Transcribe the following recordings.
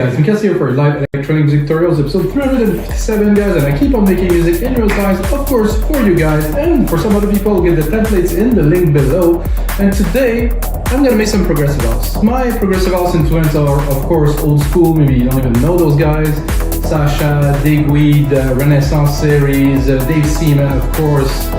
Guys, I'm here for live electronic music tutorials, episode 357, guys, and I keep on making music in real time, of course, for you guys, and for some other people. I'll get the templates in the link below. And today, I'm gonna make some progressive house. My progressive house influence are, of course, old school. Maybe you don't even know those guys. Sasha, Digweed, Renaissance series, Dave Seaman, of course.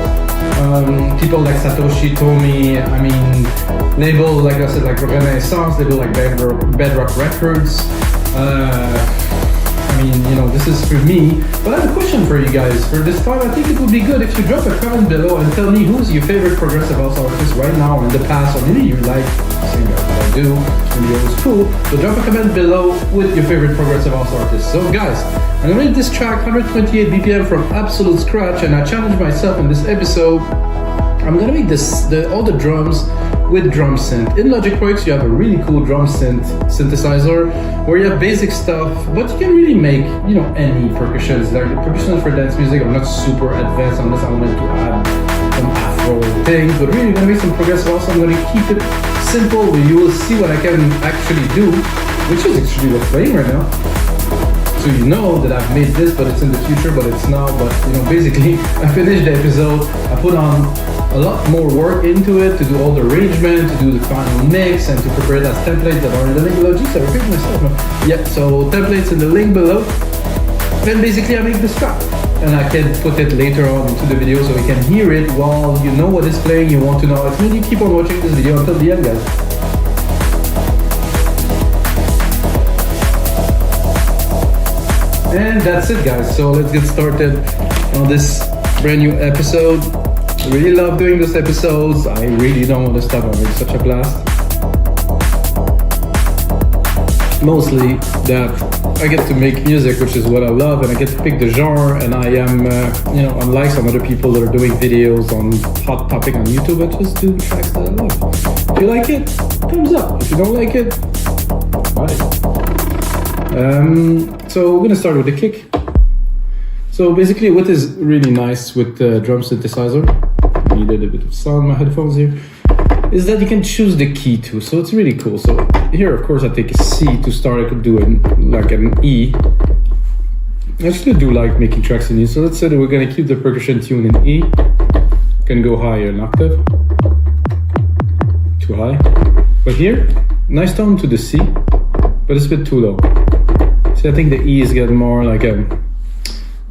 People like Satoshi Tomiie. I mean, label, like I said, like Renaissance, label like Bedrock Records. I mean, you know, this is for me, but I have a question for you guys. For this time, I think it would be good if you drop a comment below and tell me who's your favorite progressive house artist right now or in the past, or maybe you like singer, I do, maybe it was cool. So drop a comment below with your favorite progressive house artist. So guys, I'm gonna make this track 128 BPM from absolute scratch, and I challenge myself in this episode. I'm gonna make all the drums with Drum Synth. In LogicProX, you have a really cool Drum Synth synthesizer where you have basic stuff, but you can really make, you know, any percussions. Like percussions for dance music, I'm not super advanced unless I wanted to add some Afro things, but really gonna make some progressive house. I'm gonna keep it simple. You will see what I can actually do, which is actually what's playing right now. So you know that I've made this, but it's in the future, but it's now. But you know, basically, I finished the episode. I put on a lot more work into it to do all the arrangement, to do the final mix, and to prepare it as templates that are in the link below. Jeez, I repeat myself. Yeah, so templates in the link below. Then basically I make this track, and I can put it later on into the video so you can hear it while you know what is playing. You want to know it. Maybe keep on watching this video until the end, guys. And that's it, guys. So let's get started on this brand new episode. I really love doing these episodes. I really don't want to stop. I'm having such a blast. Mostly that I get to make music, which is what I love, and I get to pick the genre. And I am, you know, unlike some other people that are doing videos on hot topic on YouTube, I just do tracks that I love. If you like it, thumbs up. If you don't like it, bye. So we're gonna start with the kick. So basically what is really nice with the drum synthesizer, I needed a bit of sound in my headphones here, is that you can choose the key too, so it's really cool. So here of course I take a C to start. I could do like an E. I actually do like making tracks in E, so let's say that we're gonna keep the percussion tune in E. Can go higher an octave. Too high. But here, nice tone to the C, but it's a bit too low. See, I think the E is getting more like a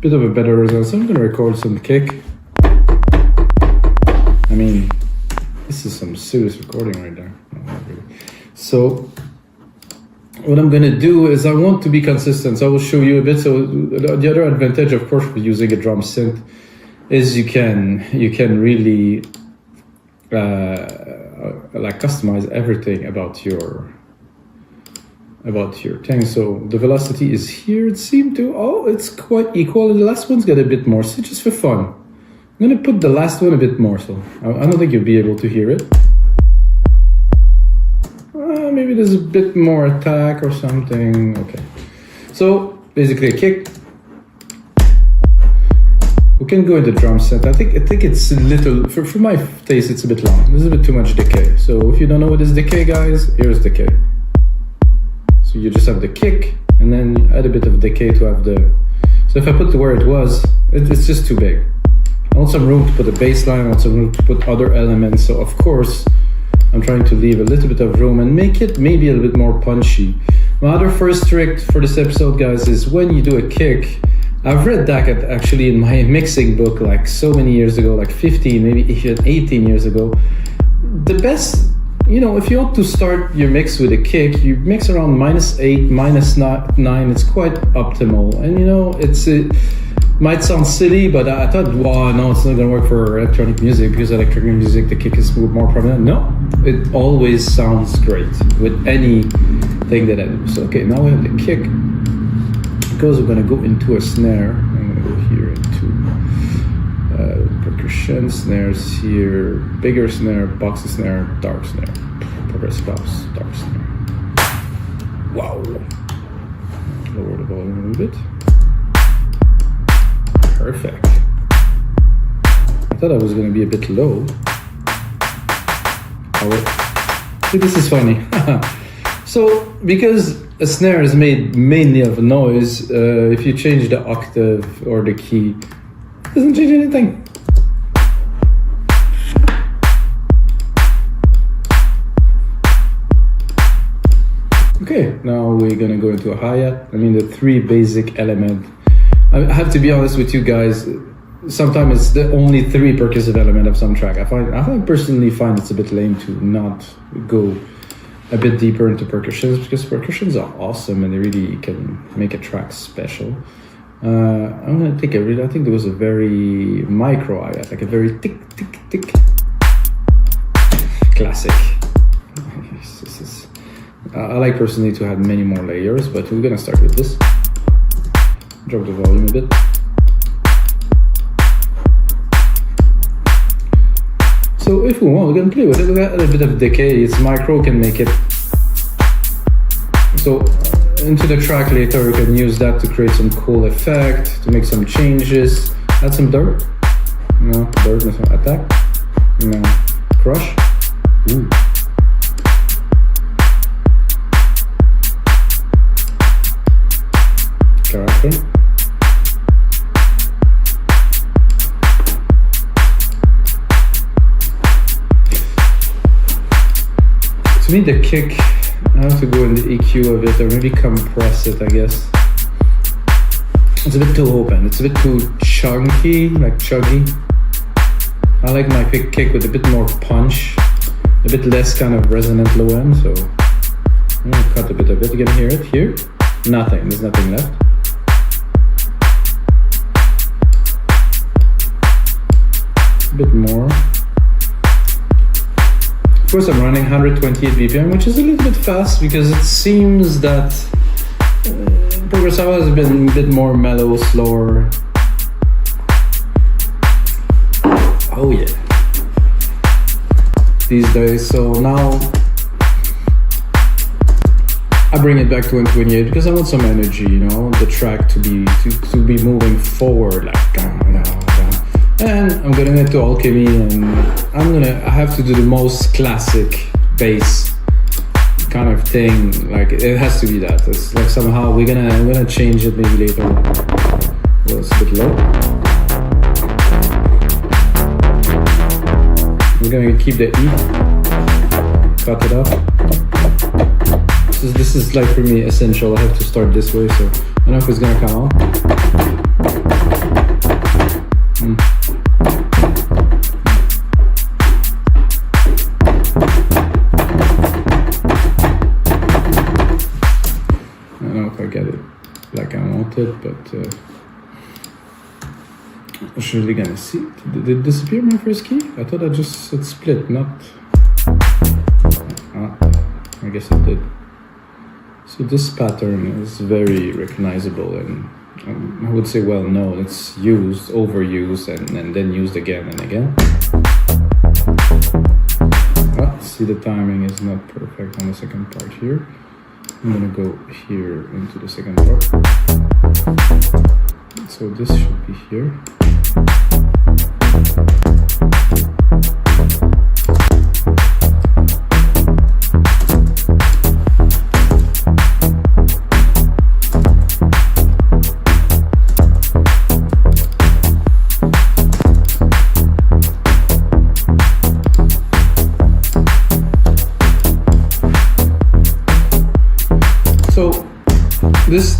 bit of a better result. So I'm gonna record some kick. I mean, this is some serious recording right there. No, not really. So what I'm gonna do is I want to be consistent. So I will show you a bit. So the other advantage, of course, with using a drum synth is you can really like customize everything about your thing. So the velocity is here. It seemed to, oh, it's quite equal. The last one's got a bit more, so just for fun, I'm gonna put the last one a bit more, so I don't think you'll be able to hear it. Maybe there's a bit more attack or something. Okay, so basically a kick. We can go into drum set. I think it's a little, for my taste, it's a bit long. There's a bit too much decay. So if you don't know what is decay, guys, here's decay. So you just have the kick, and then you add a bit of decay to have the... So if I put it where it was, it's just too big. I want some room to put a bass line, I want some room to put other elements. So of course, I'm trying to leave a little bit of room and make it maybe a little bit more punchy. My other first trick for this episode, guys, is when you do a kick, I've read that actually in my mixing book like so many years ago, like 15, maybe even 18 years ago. The best, you know, if you want to start your mix with a kick, you mix around -8, -9. It's quite optimal. And you know, it might sound silly, but I thought, wow, no, it's not gonna work for electronic music, because electronic music, the kick is more prominent. No, it always sounds great with anything that I do. So okay, now we have the kick. Because we're gonna go into a snare. I'm gonna go here into percussion, snares here, bigger snare, boxy snare, dark snare, progressive house, dark snare. Wow. Lower the volume a little bit. Perfect. I thought I was gonna be a bit low. Oh, see, this is funny. So, because a snare is made mainly of noise, if you change the octave or the key, it doesn't change anything. Okay, now we're gonna go into a hi-hat. I mean, the three basic elements. I have to be honest with you guys, sometimes it's the only three percussive element of some track. I personally find it's a bit lame to not go a bit deeper into percussions, because percussions are awesome and they really can make a track special. I'm gonna take I think there was a very micro hi-hat, like a very tick, tick, tick. Classic. I like personally to have many more layers, but we're gonna start with this. Drop the volume a bit. So if we want, we can play with it. We got a bit of decay. It's micro, can make it. So into the track later, we can use that to create some cool effect, to make some changes. Add some dirt. No, dirt, no attack. No, crush. Ooh. Character. To me, the kick, I have to go in the EQ of it, or maybe compress it, I guess. It's a bit too open, it's a bit too chunky, like chuggy. I like my kick with a bit more punch, a bit less kind of resonant low end, so I'm gonna cut a bit of it. You can hear it here. Nothing, there's nothing left. A bit more. Of course, I'm running 128 BPM, which is a little bit fast because it seems that Progressive has been a bit more mellow, slower. Oh yeah, these days. So now I bring it back to 128 because I want some energy, you know, the track to be moving forward, like down. And I'm gonna get to Alchemy, and I have to do the most classic bass kind of thing. Like it has to be that. It's like somehow I'm gonna change it maybe later. Well, it's a bit low. We're gonna keep the E, cut it up. This is like for me essential. I have to start this way, so I don't know if it's gonna come out. I don't know if I get it like I wanted, but I'm surely gonna see. Did it disappear my first key? I thought I just said split, not. I guess it did. So this pattern is very recognizable and I would say well known. It's used, overused, and then used again and again. See, the timing is not perfect on the second part here. I'm gonna go here into the second part. So this should be here.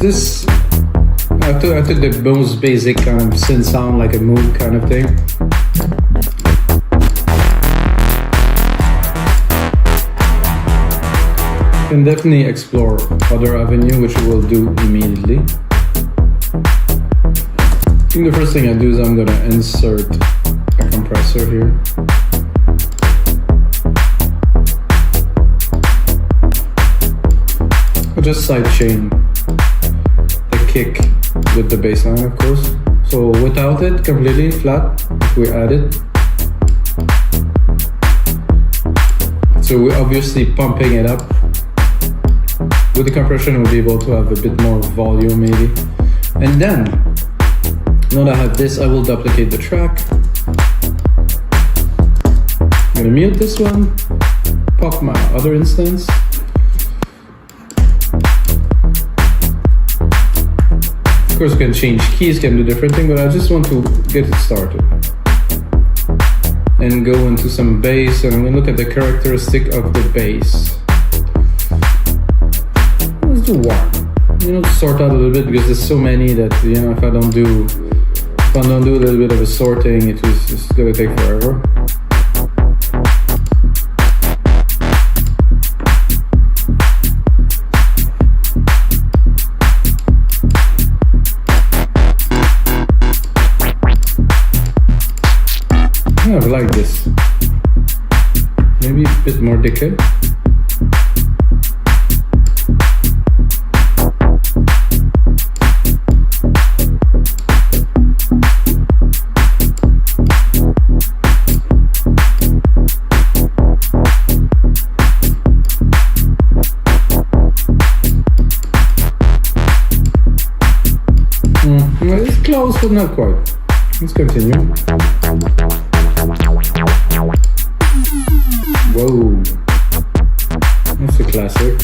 This I took the most basic kind of synth sound, like a moog kind of thing. Can definitely explore other avenue, which we will do immediately. I think the first thing I do is I'm gonna insert a compressor here. I'll just sidechain kick with the bassline, of course. So without it, completely flat, if we add it. So we're obviously pumping it up. With the compression, we'll be able to have a bit more volume maybe. And then, now that I have this, I will duplicate the track. I'm gonna mute this one, pop my other instance. course, you can change keys, can do different things, but I just want to get it started. And go into some bass, and I'm gonna look at the characteristic of the bass. Let's do one. You know, to sort out a little bit, because there's so many that, you know, if I don't do a little bit of a sorting, it's gonna take forever. I like this. Maybe a bit more decay. It's close, but not quite. Let's continue. Whoa, that's a classic.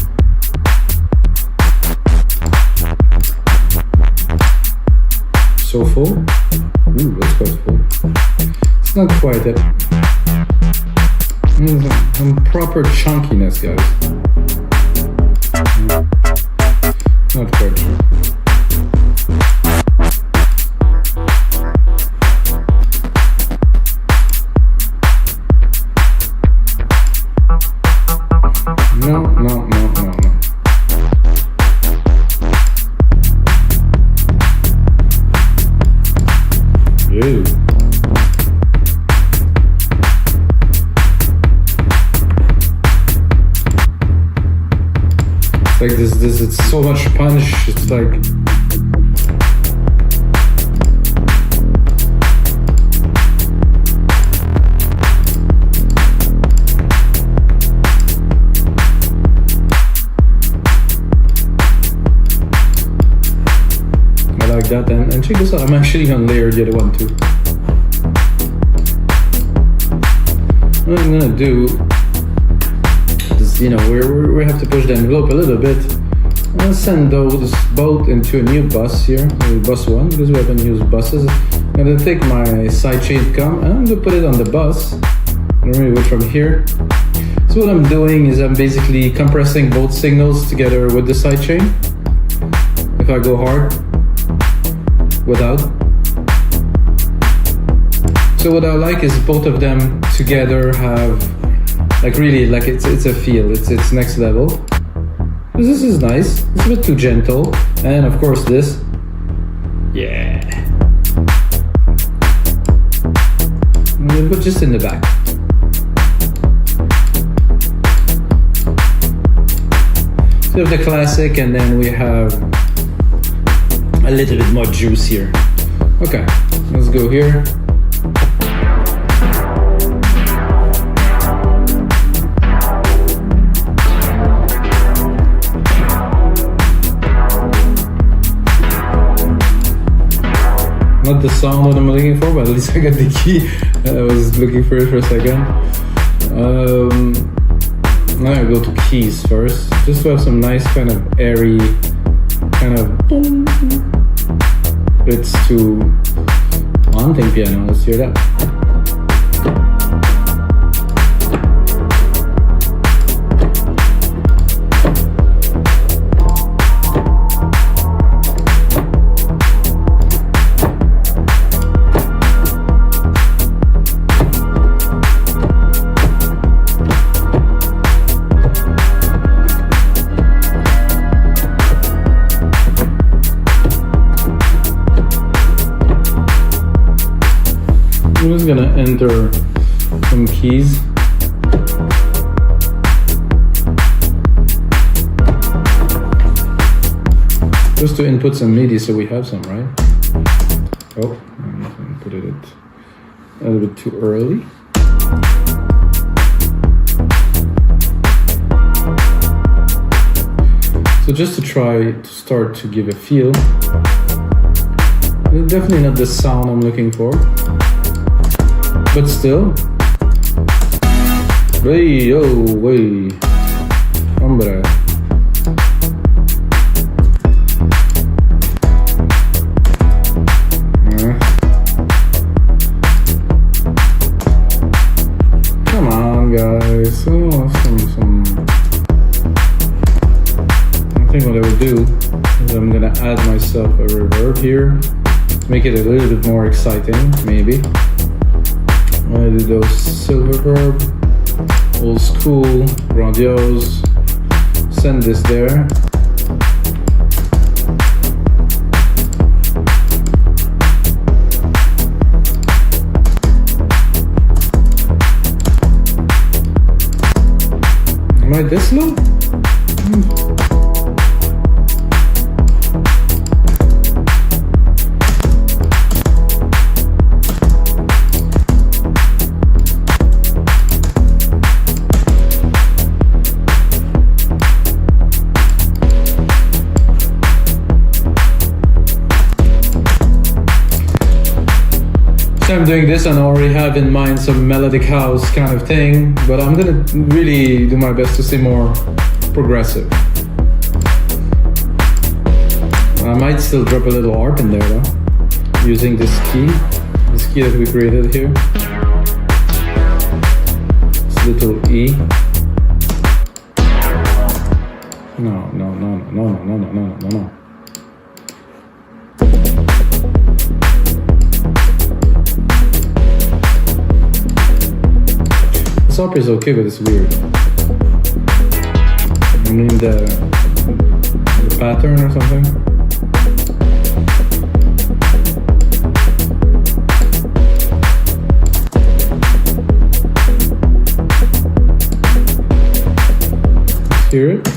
So full? Ooh, that's quite full. It's not quite it. Some proper chunkiness, guys. Not quite sure. No. Ew. It's like this, it's so much punch, it's like... that, and check this out, I'm actually gonna layer the other one too. What I'm gonna do is, you know, we have to push the envelope a little bit. I'm gonna send those both into a new bus here, bus 1, because we haven't used buses. I'm gonna take my sidechain cam and I'm gonna put it on the bus. I'm gonna remove it from here. So what I'm doing is I'm basically compressing both signals together with the sidechain. If I go hard, without. So what I like is both of them together have, like, really, like, it's a feel, it's next level. This is nice, it's a bit too gentle, and of course this, yeah. I'm gonna put just in the back. So we have the classic, and then we have a little bit more juice here. Okay, let's go here. Not the sound that I'm looking for, but at least I got the key. I was looking for it for a second. Now I go to keys first, just to have some nice kind of airy kind of bits to anthem piano. Let's hear that. I'm just gonna enter some keys. Just to input some MIDI so we have some, right? Oh, I'm gonna put it a little bit too early. So just to try to start to give a feel. It's definitely not the sound I'm looking for. But still, way, oh, way, hombre. And I'm gonna add myself a reverb here to make it a little bit more exciting, maybe. I'm gonna do those silver verb, old school, grandiose. Send this there. Am I this low? So I'm doing this and I already have in mind some melodic house kind of thing, but I'm gonna really do my best to stay more progressive. I might still drop a little arp in there though, using this key that we created here. This little E. No. This arp is okay, but it's weird. I mean the pattern or something. Let's hear it.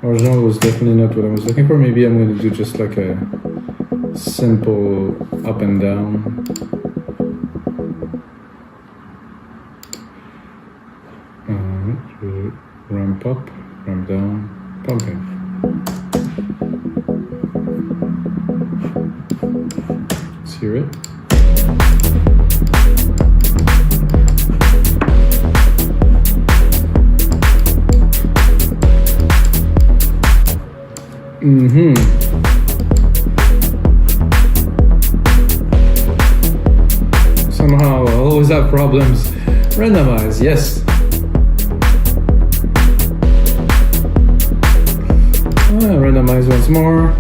Original was definitely not what I was looking for. Maybe I'm going to do just like a simple up and down. Ramp up, ramp down, pumping. Let's hear it. Somehow I always have problems. Randomize, yes. Randomize once more.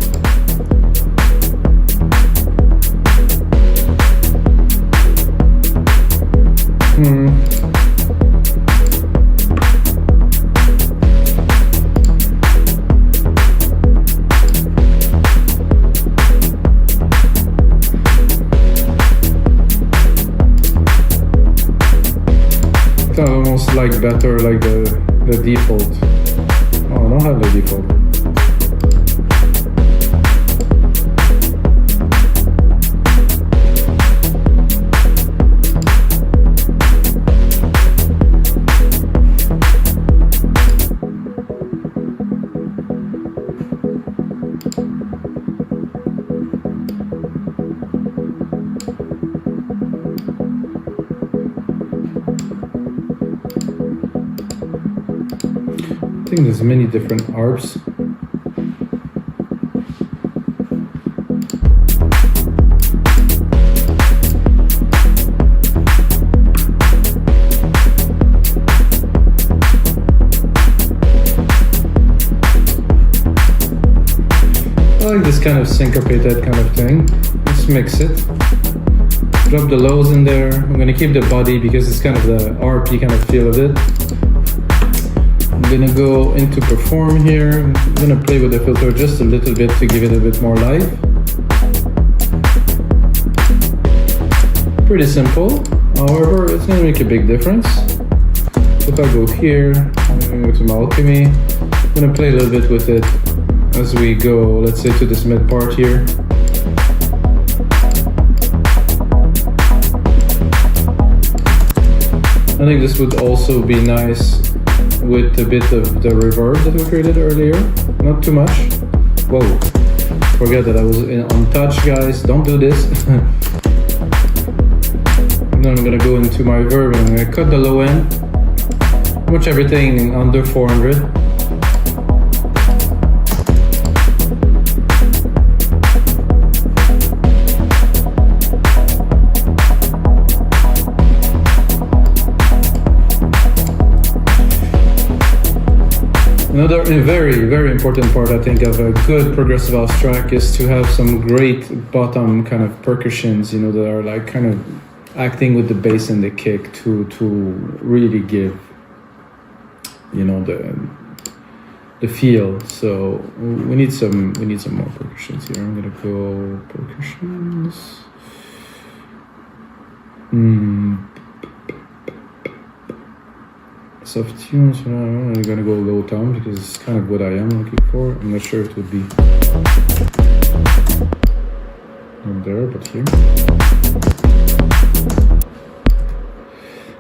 I almost like better like the default. Oh, I don't have the default. I think there's many different arps. I like this kind of syncopated kind of thing. Let's mix it. Drop the lows in there. I'm gonna keep the body because it's kind of the RP kind of feel of it. I'm gonna go into perform here. I'm gonna play with the filter just a little bit to give it a bit more life. Pretty simple, however, it's gonna make a big difference. If I go here, I'm gonna go to my Alchemy. I'm gonna play a little bit with it as we go, let's say to this mid part here. I think this would also be nice with a bit of the reverb that we created earlier. Not too much. Whoa, forget that I was on touch, guys. Don't do this. And then I'm gonna go into my verb and I'm gonna cut the low end. Pretty much everything under 400. Another very, very important part, I think, of a good progressive house track is to have some great bottom kind of percussions, you know, that are like kind of acting with the bass and the kick to really give, you know, the feel. So we need some more percussions here. I'm gonna go percussions. Soft tunes. I'm gonna go low tone because it's kind of what I am looking for. I'm not sure it would be not there, but here.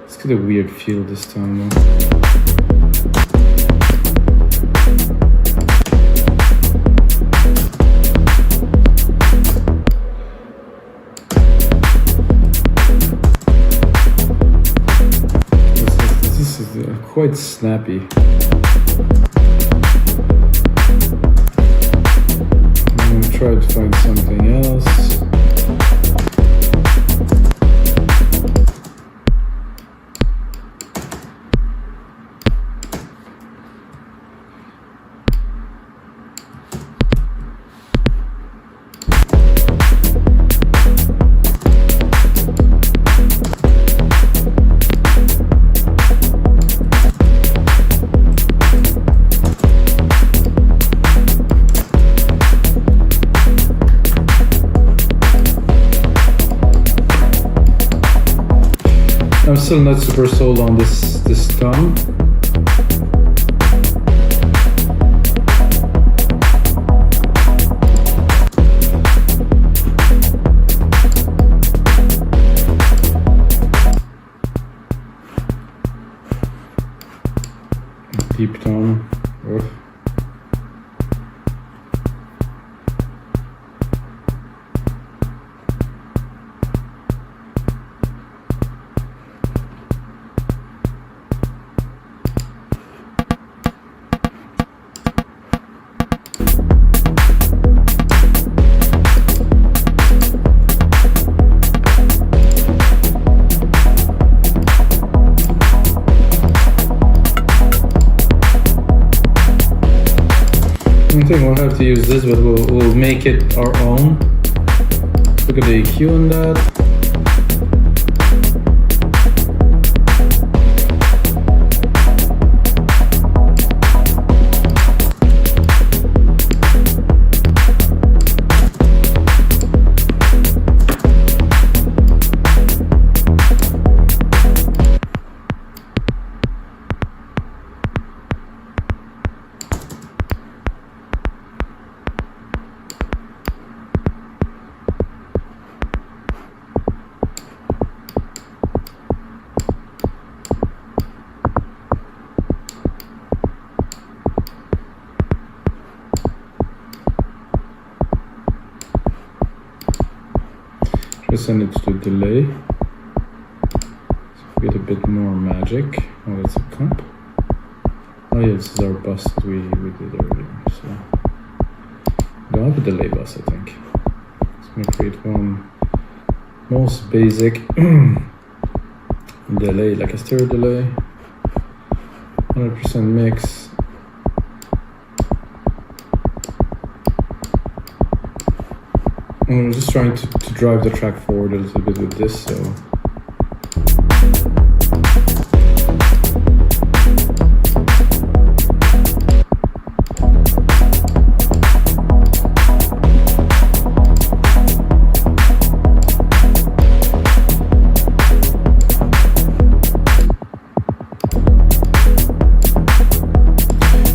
Let's get a weird feel this time though. Quite snappy. I'm gonna try to find something else. I'm still not super sold on this tom. Deep tone. Oof. I think we'll have to use this, but we'll make it our own. Look at the EQ on that. Send it to delay, so we get a bit more magic. Oh, that's a comp. Oh yeah, this is our bus that we did earlier. So we don't have a delay bus, I think. So I'm gonna create one most basic delay, like a stereo delay, 100% mix. I'm just trying to drive the track forward a little bit with this, so.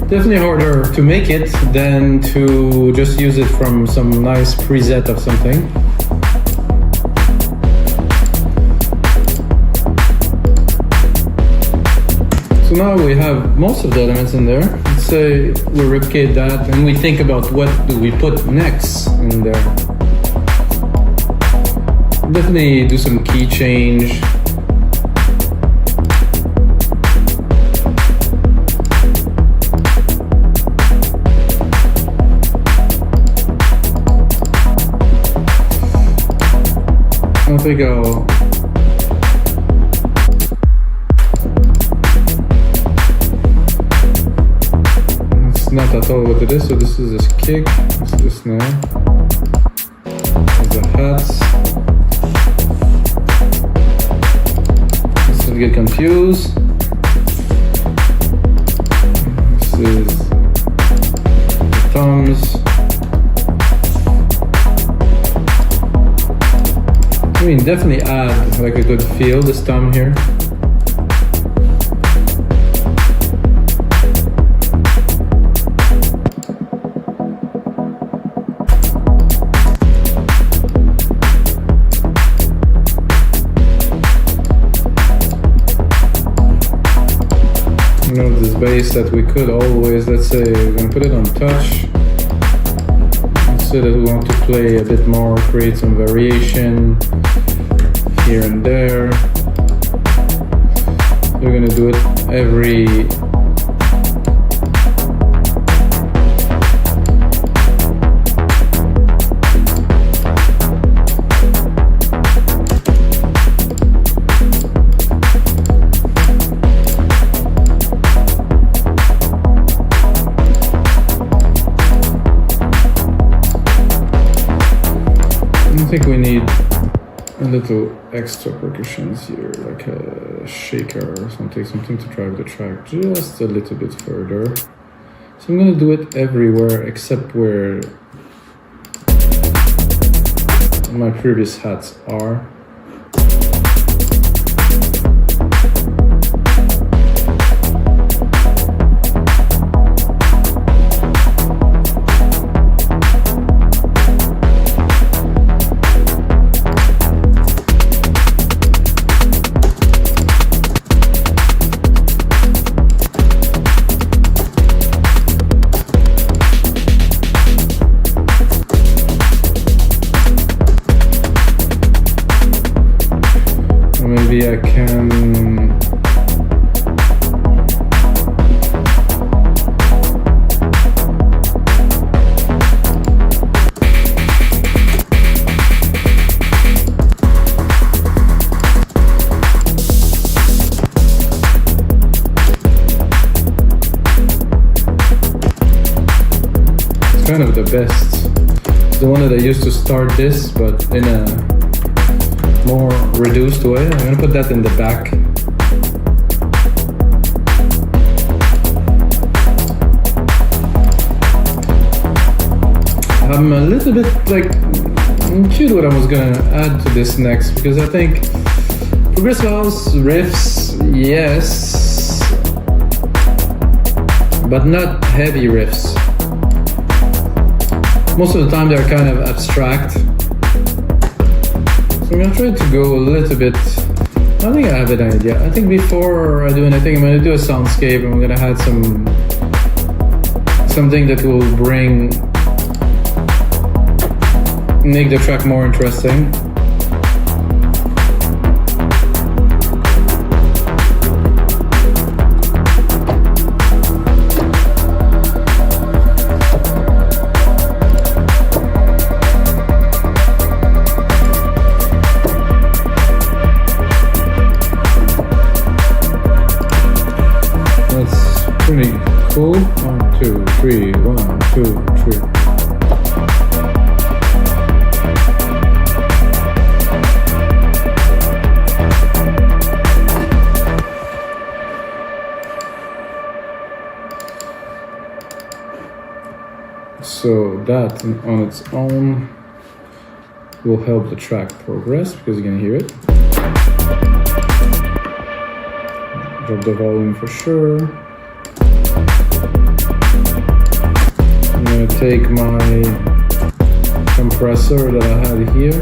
Definitely harder to make it than to just use it from some nice preset of something. So now we have most of the elements in there. Let's say we replicate that and we think about what do we put next in there. Definitely do some key change. I think I'll not at all what it is. So this is this kick, this is the snare, the hats. Let's not get confused. This is the toms. I mean, definitely add like a good feel, this tom here. You know, this bass that we could always, let's say, we're gonna put it on touch. Let's say that we want to play a bit more, create some variation here and there. We're gonna do it every I think we need a little extra percussions here, like a shaker or something to drive the track just a little bit further. So I'm gonna do it everywhere except where my previous hats are. Maybe I can it's kind of the best. It's the one that I used to start this, but in a more reduced way. I'm gonna put that in the back. I'm a little bit like curious what I was gonna add to this next, because I think progressive house riffs, yes, but not heavy riffs. Most of the time they're kind of abstract. So I'm gonna try to go a little bit. I think I have an idea. I think before I do anything, I'm gonna do a soundscape and I'm gonna add something that will make the track more interesting. Pretty cool. 1, 2, 3, 1, 2, 3. So that on its own will help the track progress because you're gonna hear it. Drop the volume for sure. I'm gonna take my compressor that I had here.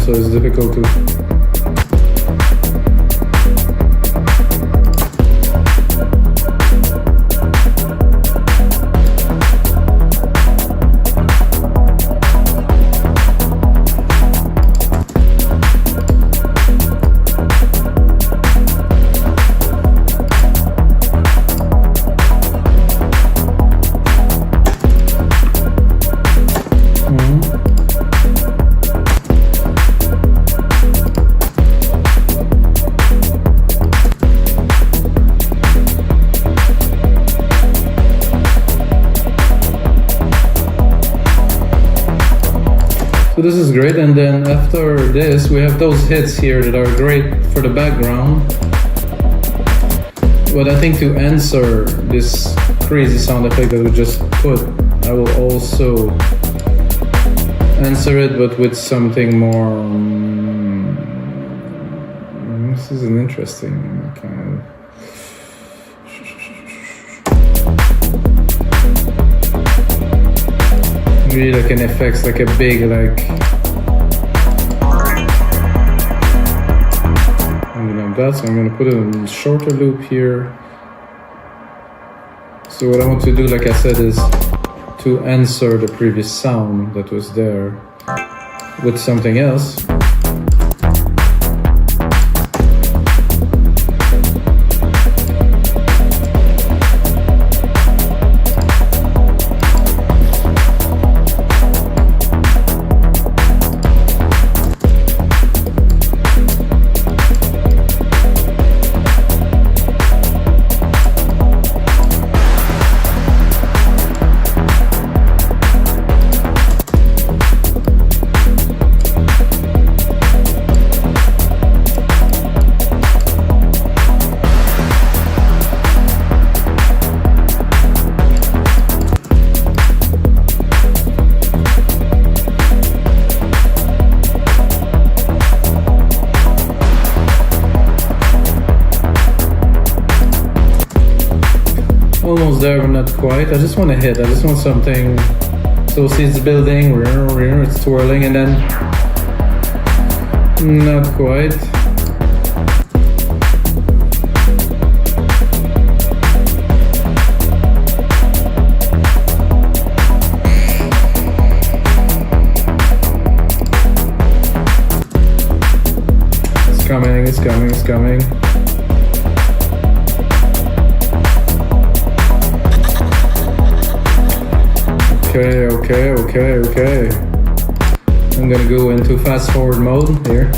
so it's difficult to... So this is great, and then after this we have those hits here that are great for the background. But I think to answer this crazy sound effect that we just put, I will also answer it, but with something more... this is an interesting kind of... really like an effects, like a big, like, so I'm gonna put a shorter loop here. So what I want to do, like I said, is to answer the previous sound that was there with something else. Almost there, but not quite. I just want to hit. I just want something. So see, it's building, it's twirling, and then not quite. It's coming, it's coming, it's coming. Okay. I'm gonna go into fast forward mode here.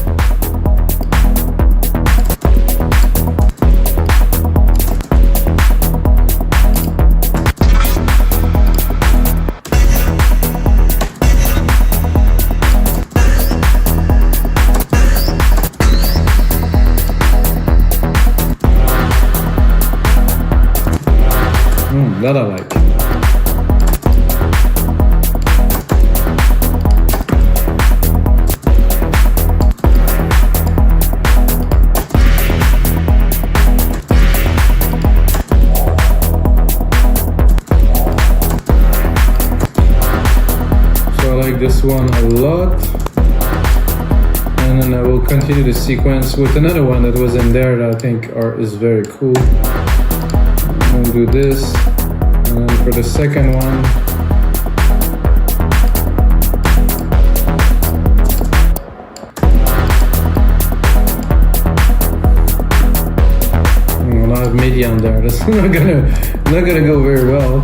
That I like. This one a lot, and then I will continue the sequence with another one that was in there that I think is very cool. I'm gonna do this, and then for the second one, I'll have MIDI on there. That's not gonna go very well.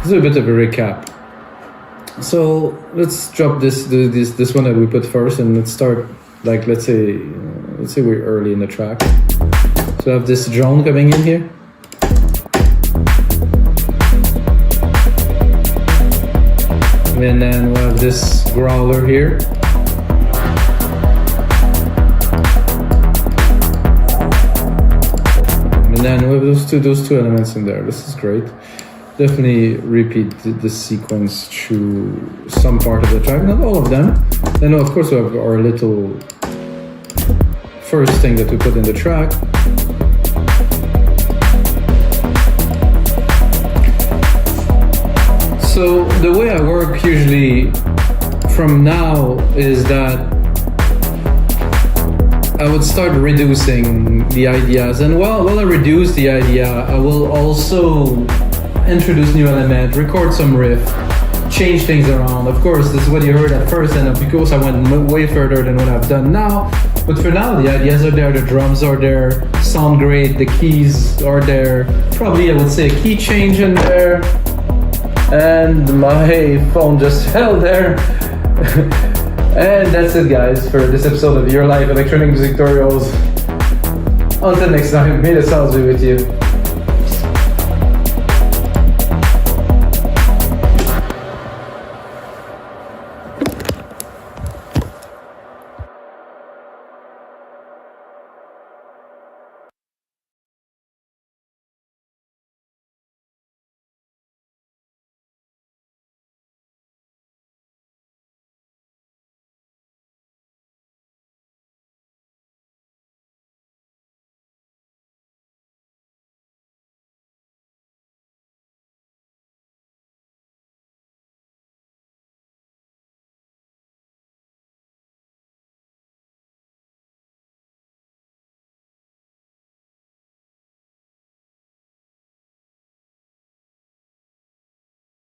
A bit of a recap. So let's drop this one that we put first, and let's start, like, let's say we're early in the track. So I have this drone coming in here. And then we'll have this growler here. And then we have those two elements in there. This is great. Definitely repeat the sequence through some part of the track, not all of them. Then of course we have our little first thing that we put in the track. So the way I work usually from now is that I would start reducing the ideas, and while I reduce the idea, I will also introduce new element, record some riff, change things around. Of course, this is what you heard at first, and of course I went way further than what I've done now. But for now, the ideas are there, the drums are there, sound great, the keys are there. Probably I would say a key change in there. And my phone just fell there. And that's it, guys, for this episode of Your Life Electronic Music Tutorials. Until next time, may the sounds be with you.